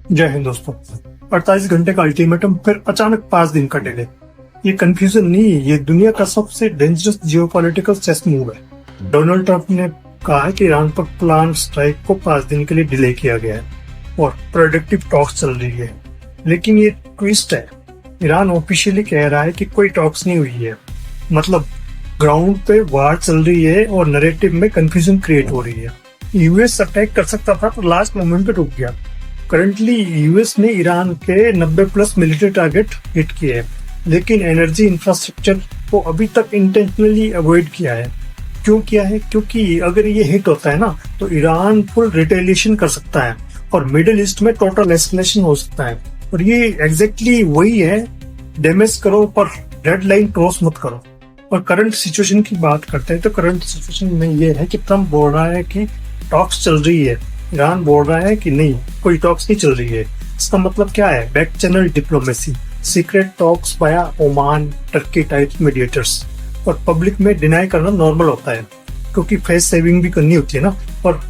जय हिंद दोस्तों। 48 घंटे का अल्टीमेटम, फिर अचानक 5 दिन का डिले। ये कंफ्यूजन नहीं है, ये दुनिया का सबसे डेंजरस जियोपॉलिटिकल चेस मूव है। डोनाल्ड ट्रंप ने कहा है कि ईरान पर प्लान स्ट्राइक को 5 दिन के लिए डिले किया गया है और प्रोडक्टिव टॉक्स चल रही है। लेकिन ये ट्विस्ट है, ईरान ऑफिशियली कह रहा है कि कोई टॉक्स नहीं हुई है। मतलब ग्राउंड पे वार चल रही है और नैरेटिव में कंफ्यूजन क्रिएट हो रही है। यूएस अटैक कर सकता था तो लास्ट मोमेंट पे रुक गया। करंटली यूएस ने ईरान के 90 प्लस मिलिट्री टारगेट हिट किए हैं, लेकिन एनर्जी इंफ्रास्ट्रक्चर को अभी तक इंटेंशनली अवॉइड किया है। क्यों किया है? क्योंकि अगर ये हिट होता है ना तो ईरान फुल रिटेलिएशन कर सकता है और मिडिल ईस्ट में टोटल एस्केलेशन हो सकता है। और ये एग्जैक्टली वही है, डैमेज करो पर रेड लाइन क्रॉस मत करो। और करंट सिचुएशन की बात करते हैं तो करंट सिचुएशन में ये है कि ट्रम्प बोल रहा है कि टॉक्स चल रही है, ईरान बोल रहा है कि नहीं, कोई टॉक्स नहीं चल रही है। इसका मतलब क्या है? Back channel diplomacy, secret talks via Oman, Turkey type mediators. और पब्लिक में डिनाई करना नॉर्मल होता है क्योंकि फेस सेविंग भी करनी होती है ना। और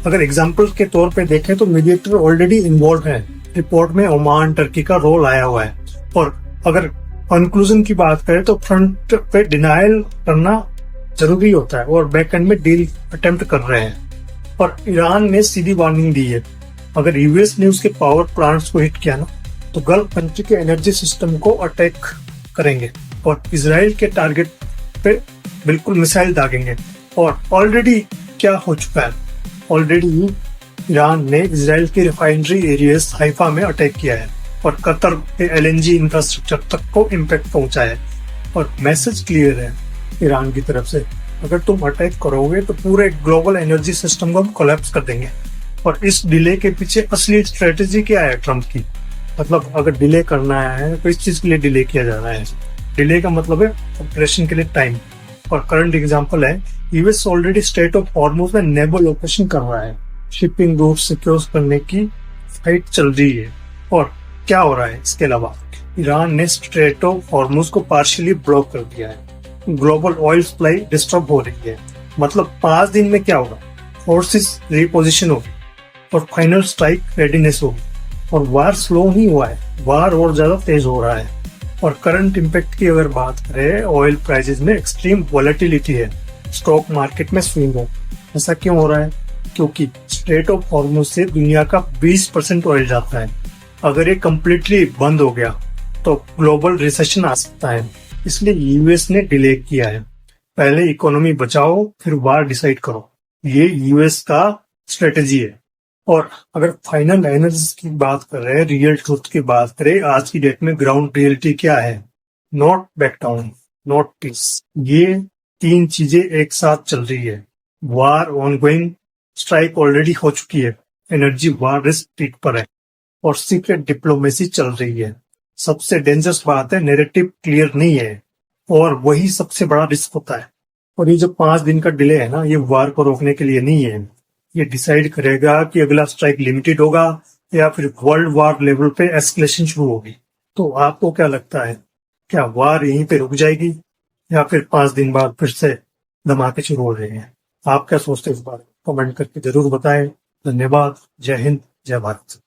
अगर एग्जांपल के तौर पे देखें तो मीडिएटर ऑलरेडी इन्वॉल्व है। रिपोर्ट में ओमान, टर्की का रोल आया हुआ है। और अगर कंक्लूजन की बात करें तो फ्रंट पे डिनायल करना जरूरी होता है और बैक एंड में डील अटेम्प्ट कर रहे हैं। और ईरान ने सीधी वार्निंग दी है, अगर यूएस ने उसके पावर प्लांट्स को हिट किया ना तो गल्फ कंट्री के एनर्जी सिस्टम को अटैक करेंगे और इजराइल के टारगेट पे बिल्कुल मिसाइल दागेंगे। और ऑलरेडी क्या हो चुका है, ऑलरेडी ईरान ने इजराइल के रिफाइनरी एरियाज हाइफा में अटैक किया है और कतर के एलएनजी इंफ्रास्ट्रक्चर तक को इम्पैक्ट पहुंचा है। और मैसेज क्लियर है ईरान की तरफ से, अगर तुम अटैक करोगे तो पूरे ग्लोबल एनर्जी सिस्टम को हम कोलैप्स कर देंगे। और इस डिले के पीछे असली स्ट्रेटेजी क्या है ट्रम्प की? मतलब अगर डिले करना है तो इस चीज के लिए डिले किया जा रहा है। डिले का मतलब है ऑपरेशन के लिए टाइम। और करंट एग्जांपल है, US already straight of Hormuz में नेवल ऑपरेशन कर रहा है, शिपिंग रूट सिक्योर करने की फाइट चल रही है। और क्या हो रहा है इसके अलावा? ईरान ने स्ट्रेट ऑफ हॉर्मुज को पार्शियली ब्लॉक कर दिया है, ग्लोबल ऑयल सप्लाई डिस्टर्ब हो रही है। मतलब 5 दिन में क्या होगा? फोर्सेस रिपोजिशन होगी और फाइनल स्ट्राइक रेडीनेस होगी। और वार स्लो नहीं हुआ है, वार और ज्यादा तेज हो रहा है। और करंट इम्पैक्ट की अगर बात करें, ऑयल प्राइसेस में एक्सट्रीम वॉलेटिलिटी है, स्टॉक मार्केट में स्विंग है। ऐसा क्यों हो रहा है? क्योंकि स्ट्रेट ऑफ हॉर्मुज से दुनिया का 20% ऑयल जाता है। अगर ये कम्प्लीटली बंद हो गया तो ग्लोबल रिसेशन आ सकता है। इसलिए यूएस ने डिले किया है। पहले इकोनॉमी बचाओ फिर वार डिसाइड करो, ये यूएस का स्ट्रेटेजी है। और अगर फाइनल एनालिसिस की बात कर रहे हैं, रियल ट्रूथ की बात करें, आज की डेट में ग्राउंड रियलिटी क्या है? Not back down, not peace. ये 3 चीजें एक साथ चल रही है। वार ऑनगोइंग, स्ट्राइक ऑलरेडी हो चुकी है, एनर्जी वार रिस्क पीक पर है और सीक्रेट डिप्लोमेसी चल रही है। सबसे डेंजरस बात है, नैरेटिव क्लियर नहीं है और वही सबसे बड़ा रिस्क होता है। और ये जो 5 दिन का डिले है ना, ये वार को रोकने के लिए नहीं है, ये डिसाइड करेगा कि अगला स्ट्राइक लिमिटेड होगा या फिर वर्ल्ड वार लेवल पे एस्केलेशन शुरू होगी। तो आपको क्या लगता है, क्या वार यहीं पे रुक जाएगी या फिर 5 दिन बाद फिर से धमाके शुरू हो रहे हैं? आप क्या सोचते हैं इस बारे में? कमेंट करके जरूर बताएं। धन्यवाद। जय हिंद, जय भारत।